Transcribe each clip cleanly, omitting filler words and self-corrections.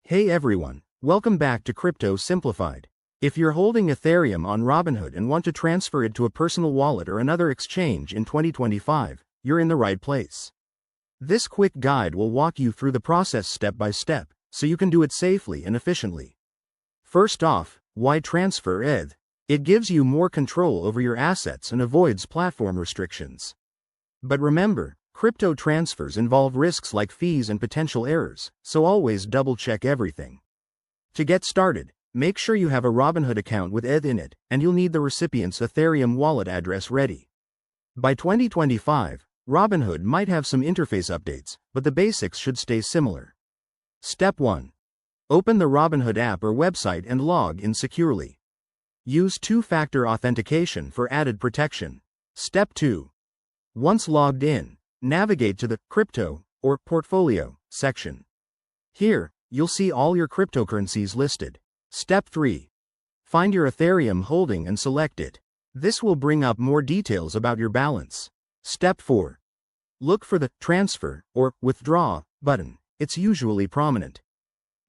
Hey everyone, welcome back to Crypto Simplified. If you're holding Ethereum on Robinhood and want to transfer it to a personal wallet or another exchange in 2025, you're in the right place. This quick guide will walk you through the process step by step, so you can do it safely and efficiently. First off, why transfer ETH? It gives you more control over your assets and avoids platform restrictions. But remember, crypto transfers involve risks like fees and potential errors, so always double-check everything. To get started, make sure you have a Robinhood account with ETH in it, and you'll need the recipient's Ethereum wallet address ready. By 2025, Robinhood might have some interface updates, but the basics should stay similar. Step 1. Open the Robinhood app or website and log in securely. Use two-factor authentication for added protection. Step 2. Once logged in, navigate to the Crypto or Portfolio section. Here, you'll see all your cryptocurrencies listed. Step 3. Find your Ethereum holding and select it. This will bring up more details about your balance. Step 4. Look for the Transfer or Withdraw button. It's usually prominent.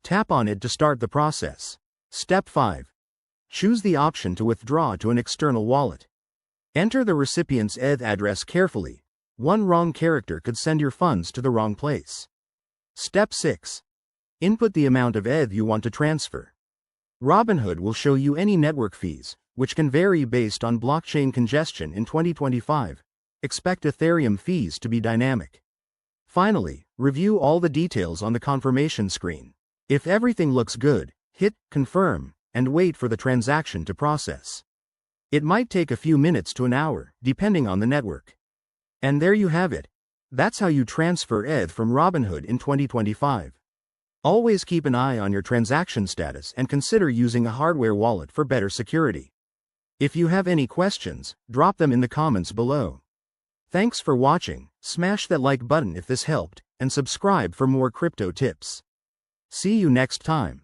Tap on it to start the process. Step 5. Choose the option to withdraw to an external wallet. Enter the recipient's ETH address carefully. One wrong character could send your funds to the wrong place. Step 6. Input the amount of ETH you want to transfer. Robinhood will show you any network fees, which can vary based on blockchain congestion in 2025. Expect Ethereum fees to be dynamic. Finally, review all the details on the confirmation screen. If everything looks good, hit Confirm and wait for the transaction to process. It might take a few minutes to an hour, depending on the network. And there you have it. That's how you transfer ETH from Robinhood in 2025. Always keep an eye on your transaction status and consider using a hardware wallet for better security. If you have any questions, drop them in the comments below. Thanks for watching. Smash that like button if this helped, and subscribe for more crypto tips. See you next time.